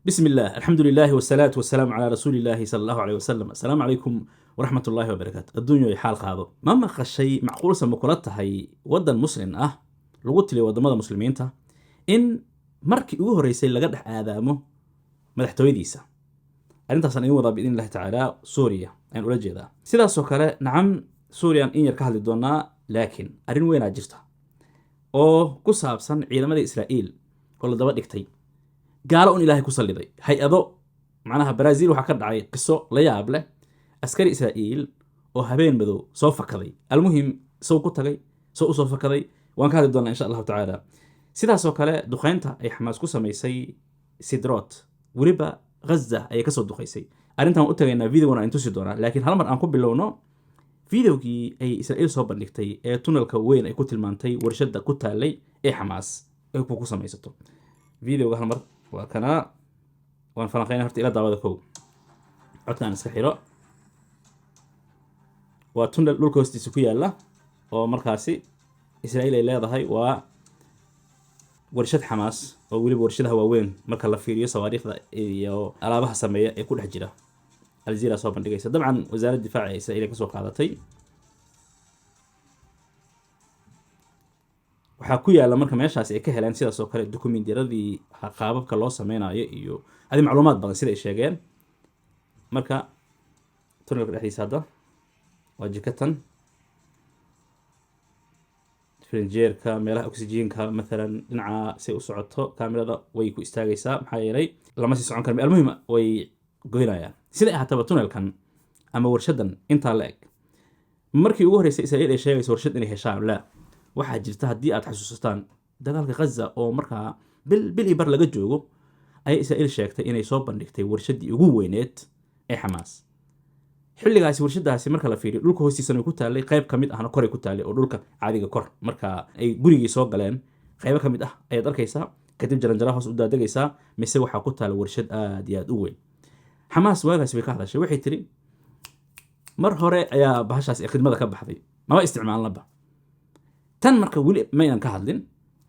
بسم الله الحمد لله والصلاة والسلام على رسول الله صلى الله عليه وسلم. السلام عليكم ورحمة الله وبركاته. الدنيا حال قاضو ما مخشي معقول سمكولتها هي ودن مسلم لغوت لي ودمada muslimiinta in markii ugu horeysay laga dhex aadaamo madaxtooyadiisa arintaasan in wada biidin Allah taala Suuriya aan ula jeedaa sidaas oo kale nacam Suuriyan in yar ka hadli doonaa laakiin arin weyn jirta oo ku saabsan ciidamada Israa'iil oo la daba dhigtay gaalo un ilaahay ku saliday hay-ado macnaha Brazil waxa ka dhacay qiso la yaab leh askari Israa'iil oo habeen madow soo fakaday almuhim soo ku tagay soo u soo fakaday waan ka hadli doonaa insha Allah taala sidaas oo kale duqeynta ay Xamaas ku sameysay Sidrot waliba Gaza ay ka soo duqeysay arintan u tagaynaa videogana intuu si doonaa laakiin hal mar aan ku bilowno videogii ay Israa'iil soo bandhigtay ee tunnelka weyn ay ku tilmaantay warshada ku taalay ee Xamaas ay ku sameysato videoga hal mar وكنا وانفلقينا هرت إلى دعوة كو عدنا نسخيره وتون لولكوستي سكويا الله ومركاسي إسرائيل إلى هاي ورشة حماس وولي ورشدها وين مركز الله فيريو صواريخ يو ألعابها سمية يكون حجرة الجزيرة صوبا دقيسة طبعا وزارة الدفاع إسرائيل كسوق قادتي waxaa ku yaala marka meeshaas ay ka heleen sidaas oo kale dokumentariyadii qaababka loo sameeyo iyo adi macluumaad badan sida ay sheegeen marka tunnelka dhexdiisa hadda waa jikatan frinjeerka meelaha oxygenka مثلا dhinaca say u socoto kaamirada way ku istaagaysaa maxaa yeelay lama sii socon karo almuhim way goynayaan sida ay hataba tunnelkan ama warshadan inta la eg markii ugu horeysay Israa'iil ay sheegayso warshad inay heshaan la waxaa jirta haddii aad xasuusataan dagaalka Gaza oo markaa bil ibar laga joogo ay Israa'iil sheegtay inay soo bandhigtay warshadii ugu weyneed ee Xamaas xilligaasi warshadaasi marka la fiiriyo dhulka hoostiisa ay ku taalay qayb kamid ahna kor ay ku taalay oo dhulka caadiga kor marka ay gurigii soo galeen qayb kamid ah ayaad arkaysaa kadib jaranjaro hoos u daadagaysaa mise waxaa ku taala warshad aad iyo aad u weyn Xamaas waagaas way ka hadashay waxay tiri mar hore ayaa bahashaas khidmada ka baxday ma isticmaalnaba tan marka wali ma aynan ka hadlin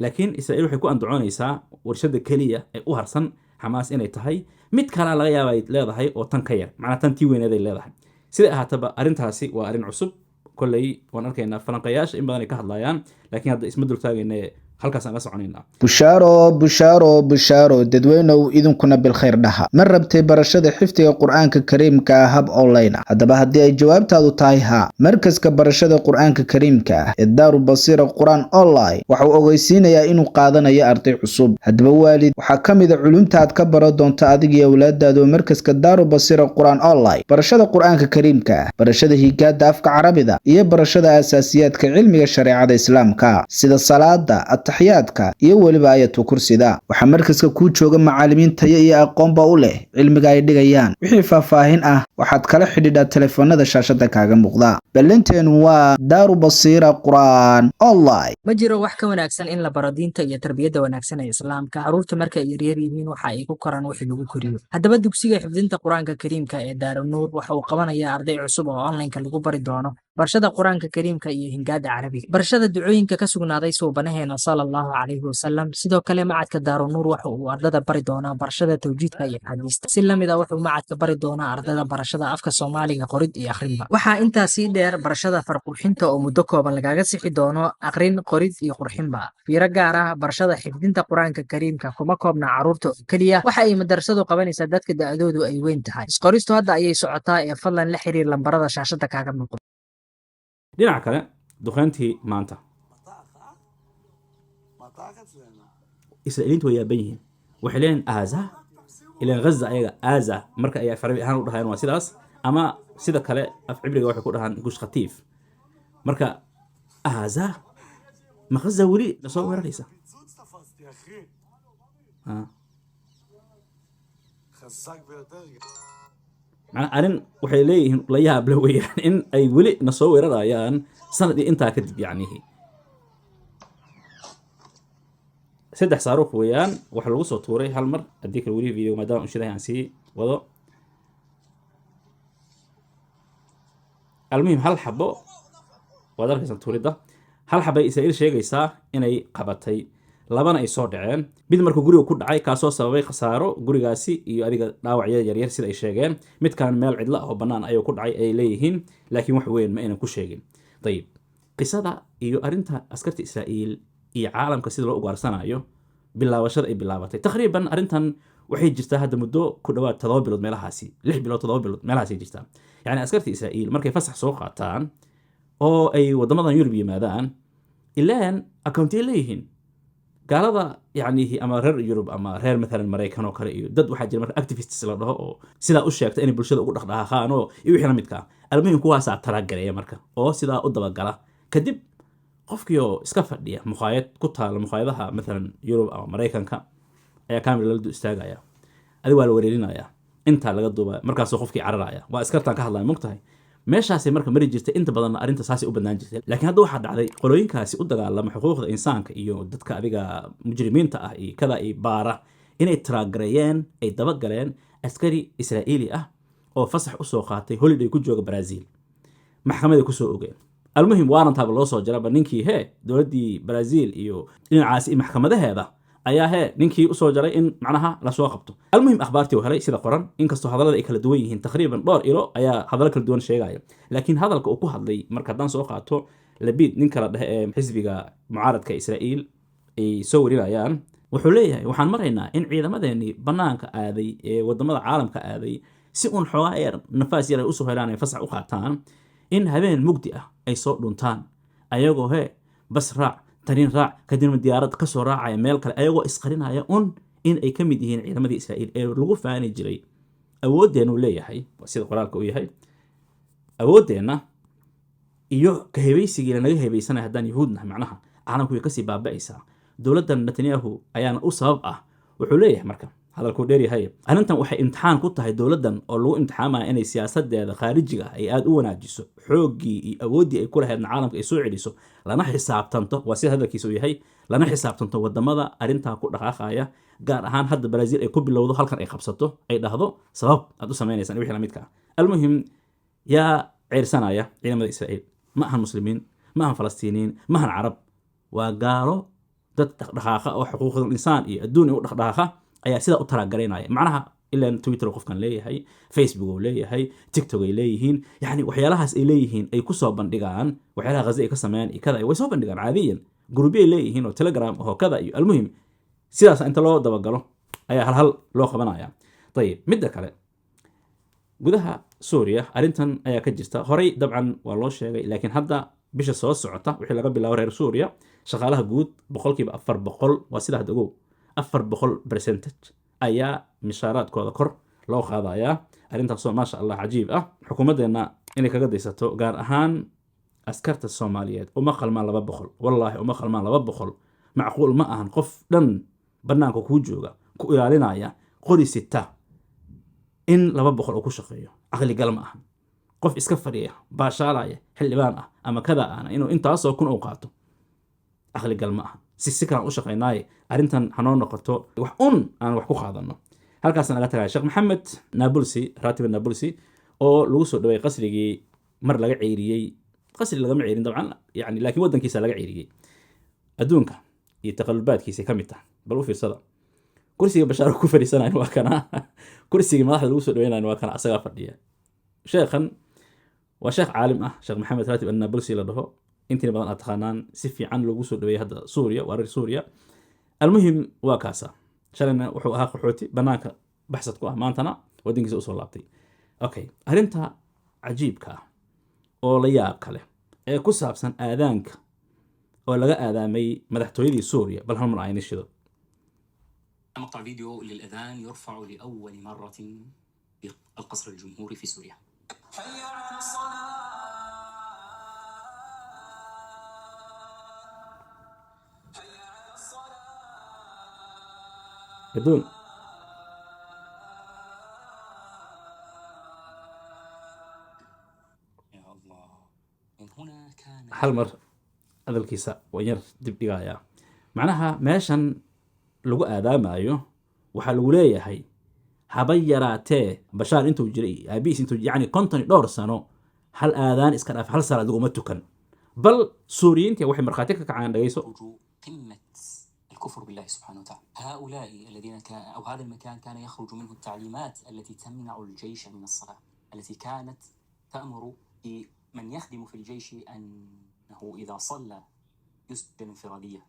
laakiin Israa'iil waxay ku andacoonaysaa warshada kaliya ee u harsan Xamaas inay tahay mid kale laga yaabay leedahay oo tan ka yar macna tan tii weyneed ay leedahay sida ahaataba arintaasi waa arin cusub kulay waan arkaynaa falanqayaasha in badan ay ka hadlayaan laakiin hadda isma dul taagayna halkaas aan la soconaynaa bushaaro dadweynow idinkuna bil khayr dhaha ma rabtay barashada xifdiga quraanka kariimka ah hab online hadaba haddii ay jawaabtaadu tahay ha markaska barashada quraanka kariimka ah ee Daaru Basiira Quraan Online waxa uu ogeysiinayaa inuu qaadanayo arday cusub hadaba waalid waxa kamid ah culumta aad ka baro doonto adiga iyo awlaadaadu markaska Daaru Basiira Quraan Online barashada quraanka kariimka ah barashada higaada afka Carabiga iyo barashada asaasiyaadka cilmiga shariicada Islaamka sida salaada taxiyaadka iyo waliba ayatu kursida waxa markaska ku jooga macallimiin tayo iyo aqoonba u leh cilmiga ay dhigayaan wixii faahfaahin ah waxaad kala xidhiidhaa telefoonada shaashada kaaga muuqda balanteen waa Daaru Basiira Quraan Online ma jiro wax ka wanaagsan in la baro diinta iyo tarbiyada wanaagsan ee islaamka caruurta marka ay yaryar yihiin waxa ay ku koraan wixii lagu koriyo hadaba dugsiga xifdinta quraanka kariimka ee Daaru Nuur waxa uu qabanayaa arday cusub oo online-ka lagu bari doono barashada quraanka kariimka iyo hingaada carabiga barashada ducooyinka ka sugnaaday suubanaheena sallallahu alayhi wasallam sidoo kale macadka Daaru Nuur waxa uu ardada bari doonaa barashada tawjiidka iyo xadiista si lamid ah wuxuu macadka bari doonaa ardada barashada afka Soomaaliga qorid iyo akhrinba waxa intaas sii dheer barashada farqurxinta oo muddo kooban lagaga sixi doono akhrin qorid iyo qurxinba fiiro gaar ah barashada xifdinta quraanka kariimka kuma koobna caruurta kaliya waxa ay madrasadu qabanaysaa dadka da'doodu ay weyn tahay isqoristu hadda ayay socotaa ee fadlan la xiriir lambarada shaashada kaaga muuqda dhinaca kale duqeyntii maanta Israa'iiliintu way yaaban yihiin waxay leeyihiin aaza ilaa Gaza ayaga aaza marka ay farabi ahaan u dhahayaan waa sidaas ama sida kale af cibriga waxay ku dhahaan gush khatiif marka aaza ma Gaza wali soo weeraraysa macna arin waxay leeyihiin la yaab la weeyaan in ay wali na soo weerarayaan sanadii intaa kadib yacnihi saddex saaruq weeyaan waxa lagu soo tuuray hal mar haddii kale weli video maadaama u shidahay aan sii wado almuhim hal xabo waad arkaysan tuurida hal xabay Israa'iil sheegaysaa inay qabatay labana ay soo dhaceen mid markuu guriga ku dhacay kaasoo sababay khasaaro gurigaasi iyo adiga dhaawacyada yaryar sida ay sheegeen midkaan meel cidla oo bannaan ayuu ku dhacay ay leeyihiin laakiin wax weyn ma aynan ku sheegin ayib qisada iyo arrinta askarta israa'iil iyo caalamka sida loo ugaarsanayo bilaabashada ay bilaabatay taqriiban arrintan waxay jirtaa hadda muddo ku dhawaad 7 bilood meelahaasi 6 bilood 7 bilood meelahaasi jirtaa yani askarta israa'iil markay fasax soo qaataan oo ay wadamadan yurub yimaadaan ilaan accountay leeyihiin gaalada yani ama reer yurub ama reer maalan maraykan oo kale iyo dad waxaa jira marka activists la dhaho oo sidaa u sheegta inay bulshada ugu dhaqdhaqaaqaan oo iyo wixii la midka ah almuhim kuwaasaa talagareeya marka oo sidaa u dabagala kadib qofkii oo iska fadhiya muqaayad ku taala muqaayadaha maalan yurub ama maraykanka ayaa kamera lala du istaagaya adi waa la wareerinaya intaa laga duuba markaasuu qofkii cararaya waa askartaan ka hadlaya mogtahay meeshaasay marka mari jirtay inta badanna arrinta saasay u badnaan jirtay laakiin hadda waxaa dhacday qolooyinkaasi u dagaalama xuquuqda insaanka iyo dadka adiga mujrimiinta ah iyo kada iyo baara inay tiraagareeyeen ay dabagaleen askari israa'iili ah oo fasax usoo qaatay holiday ku jooga brazil maxkamaday kusoo ogeen almuhim waarantaaba loo soo jaraba ninkii dowladdii brazil iyo dhinacaasi iyo maxkamadaheeda ayaa ninkii usoo jaray in macnaha lasoo qabto almuhim akhbaartii uu helay sida qoran inkastoo hadallada ay kala duwan yihiin taqriiban dhowr ilo ayaa hadallo kala duwan sheegaya laakiin hadalka uu ku hadlay marka haddaan soo qaato labid nin kala dhehe ee xisbiga mucaaradka israa'iil ay soo warinayaan wuxuu leeyahay waxaan maraynaa in ciidamadeenii bannaanka aaday ee wadamada caalamka aaday si uun xoogaa eer nafaas yar ay usoo helaan ay fasax u qaataan in habeen mugdi ah ay soo dhuntaan ayagoo bas raac tarin raac kadibna diyaarad kasoo raacaya meel kale ayagoo isqarinaya in ay ka mid yihiin ciidamadii israa'iil ee lagu faani jiray awooddeena uu leeyahay sida qoraalka uu yahay awooddeenna iyo ka hebaysigiina naga hebaysanaya haddaan yuhuudna macnaha caalamku way kasii baaba'aysaa dowladdan netanyahu ayaana u sabab ah wuxuu leeyahay marka hadalkuu dheeryahay arrintan waxay imtixaan ku tahay dowladdan oo lagu imtixaamaya inay siyaasadeeda khaarijiga ah ay aada u wanaajiso xooggii iyo awooddii ay ku lahaydna caalamka ay soo celiso lana xisaabtanto waa sida hadalkiisa uu yahay lana xisaabtanto wadamada arrintaa ku dhaqaaqaya gaar ahaan hadda brazil ay ku bilowdo halkan ay qabsato ay dhahdo sabab aad u samaynaysaan wixii la midka ah almuhim yaa ceyrsanaya ciidamada israa'iil ma ahan muslimiin ma ahan falastiiniyiin ma ahan carab waa gaalo dad dhaqdhaqaaqa oo xuquuqul insaan iyo adduun u dhaqdhaqaaqa ayaa sidaa u talaagaraynaya macnaha ilaan twitter qofkan leeyahay facebook uu leeyahay tiktok ay leeyihiin yani waxyaalahaas ay leeyihiin ay kusoo bandhigaan waxyaalaha ghaza ay ka sameeyaan iyo kada way soo bandhigaan caadiyan gurubyo ay leeyihiin oo telegram oo kada iyo almuhim sidaas inta loo dabagalo ayaa halhal loo qabanaya ayib midda kale gudaha suuriya arrintan ayaa ka jirta horey dabcan waa loo sheegay laakiin hadda bisha soo socota wixii laga bilaabo reer suuriya shaqaalaha guud 4% waa sida hadda ogow 4% ayaa mishaaraadkooda kor loo qaadayaa arrintaasoo maasha allah cajiib ah xukuumaddeena inay kaga daysato gaar ahaan askarta soomaaliyeed uma qalmaan 200 wallaahi uma qalmaan 200 macquul ma ahan qof dhan bannaanka kuu jooga ku ilaalinaya qori sita in 200 uu ku shaqeeyo caqli gal ma ahan qof iska fadhiya baashaalaya xildhibaan ah ama kada aana inuu intaasoo kun uu qaato caqli gal ma ahan si kalaan u shaqaynaaye arrintan hanoo noqoto wax aan wax ku qaadano halkaasna laga tagaya sheekh maxamed naabulsi raatiba naabulsi oo lagu soo dhaweeyay qasrigii mar laga ceyriyey qasri lagama ceyrin dabcan yani laakiin waddankiisa laga ceyriyey adduunka iyo taqalubaadkiisa ka mid tahay bal u fiirsada kursiga bashaar ku fadhiisanayn waa kana kursiga madaxda lagu soo dhaweynayn waa kana asagaa fadhiya sheekhan waa sheekh caalim ah sheekh maxamed raatib an-naabulsi la dhaho intii badan aad taqaanaan si fiican loogu soo dhaweeyay hadda suuriya waa reer suuriya almuhim waa kaasa shalayna wuxuu ahaa qaxooti bannaanka baxsad ku ah maantana waddankiisa usoo laabtay okay arrinta cajiibka ah oo la yaab kale ee ku saabsan aadaanka oo laga aadaamay madaxtooyadii suuriya bal hal mar ayna shido مقطع فيديو للأذان يرفع لأول مرة في القصر الجمهوري في سوريا. حي على الصلاة حي على الصلاة بدون يا الله من هنا كان hal mar hadalkiisa waa yar dib dhigaya macnaha meeshan lagu aadaamayo waxaa lagu leeyahay haba yaraatee bashaar intuu jiray aabihiis intuu yani 52 sano hal aadaan iska dhaaf hal salaad laguma tukan bal suuriyiinta waxay markhaati ka kacaan dhagayso قمة الكفر بالله سبحانه وتعالى. هؤلاء الذين كان أو هذا المكان كان يخرج منه التعليمات التي تمنع الجيش من الصلاة، التي كانت تأمر بمن يخدم في الجيش أنه إذا صلى يسجن انفرادية.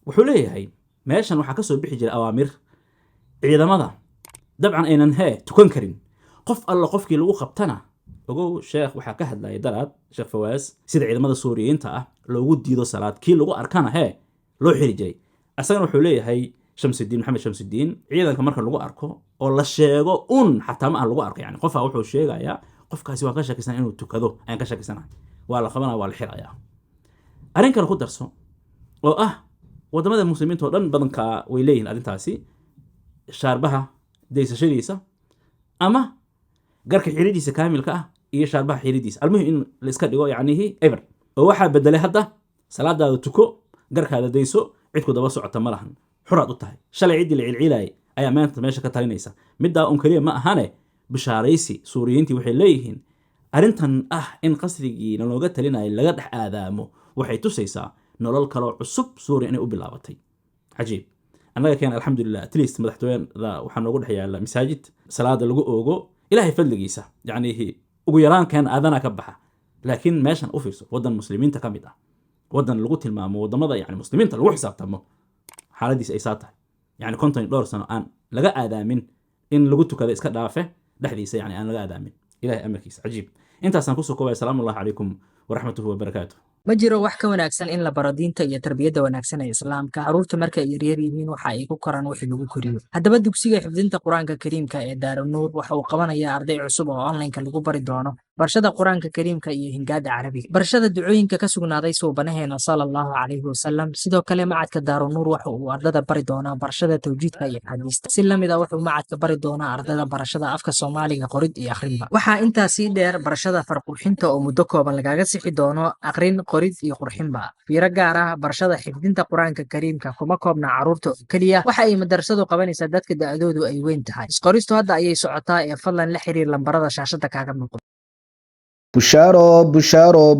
wuxuu leeyahay meeshan waxaa ka soo bixi jiray awaamir ciidamada dabcan aynan tukan karin qof alla qofkii lagu qabtana ogow sheekh waxaa ka hadlayay daraad sheekh fawaas sida ciidamada suuriyiinta ah loogu diido salaad kii lagu arkana loo xiri jiray asagana wuxuu leeyahay Shamsuddin Maxamed Shamsuddin ciidanka marka lagu arko oo la sheego xataa ma lagu arko yani qofaa wuxuu sheegayaa qofkaasi waa ka shakisan inuu tukado ayaan ka shakisanahay waa la qabanaa waa la xirayaa arrin kale ku darso oo wadamada muslimiinta oo dhan badanka way leeyihiin arrintaasi shaarbaha daysashadiisa ama garka xiridiisa kaamilka iyo shaarbaha xiridiisa almuhim in la iska dhigo yacnihi ever oo waxaa bedelay hadda salaadaada tuko garkaada dayso cidku daba socota ma lahan xuraad u tahay shalay ciddii la cilciilayay ayaa maanta meesha ka talinaysa middaa un keliya ma ahane bishaaraysi suuriyiintii waxay leeyihiin arrintan in qasrigiina looga talinayo laga dhex aadaamo waxay tusaysaa nolol kaloo cusub suuriya inay u bilaabatay cajiib annaga keen alxamdulilah at least madaxtooyada waxaa noogu dhex yaala masaajid salaada lagu oogo ilaahay fadligiisa yacnihi ugu yaraan keen aadana ka baxa laakiin meeshan u fiirso waddan muslimiinta ka mid waddan lagu tilmaamo waddamada yani muslimiinta lagu xisaabtamo xaaladiisa ay saa tahay yani 52 sano aan laga aadaamin in lagu tukada iska dhaafe dhexdiisa yani aan laga aadaamin ilahay amarkiisa cajiib intaasaan kusoo koobaya salaamu allahi calaykum waraxmatuhu wabarakaatuh ma jiro wax ka wanaagsan in la baro diinta iyo tarbiyadda wanaagsan ee islaamka. Carruurta marka ay yaryar yihiin waxa ay ku koraan wixii lagu koriyo. Haddaba dugsiga xifdinta quraanka kariimka ee Daarunuur waxa uu qabanayaa arday cusub oo online-ka lagu bari doono barashada quraanka kariimka iyo hingaada carabiga, barashada ducooyinka ka sugnaaday suubanaheena sallallahu calayhi wasallam. Sidoo kale macadka Daarunuur waxa uu ardada bari doonaa barashada tawjiidka iyo xadiista. Si lamid ah wuxuu macadka bari doonaa ardada barashada afka Soomaaliga qorid iyo akhrinba. Waxaa intaasi dheer barashada farqurxinta oo muddo kooban lagaga sixi doono akhrin qorid iyo qurxinba. Fiiro gaar ah barashada xifdinta quraanka kariimka kuma koobna carruurta kaliya, waxa ay madrasadu qabanaysaa dadka da'doodu ay weyn tahay. Isqoristu hadda ayay socotaa ee fadlan la xiriir lambarada shaashada kaaga muuqda.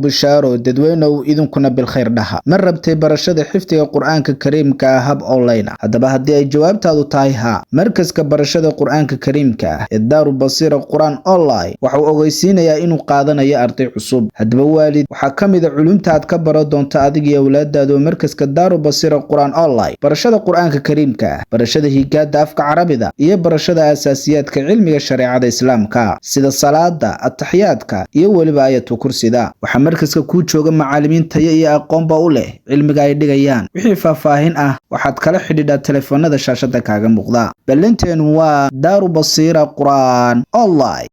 bushaaro dadweynow idinkuna bilkhayr dhaha ma rabtay barashada xifdiga qur-aanka kariimka hab online haddaba haddii ay jawaabtaadu tahay haa markaska barashada qur-aanka kariimka ee daaru basiira qur-aan online waxa uu ogeysiinayaa inuu qaadanayo arday cusub. haddaba waalid waxaa ka mid a culumta aad ka baran doonto adiga iyo awlaadaada oo markaska daaru basiira qur-aan online barashada qur-aanka kariimka barashada higaada afka carabida iyo barashada asaasiyaadka cilmiga shareecada islaamka sida salaada ataxiyaadka iyo waliba ayatu kursida. waxaa markaska kuu jooga macallimiin tayo iyo aqoonba u leh cilmiga ay dhigayaan. wixii faahfaahin ah waxaad kala xidhiidhaa telefoonada shaashada kaaga muuqda. ballanteenu waa daaru basiira qur-aan online.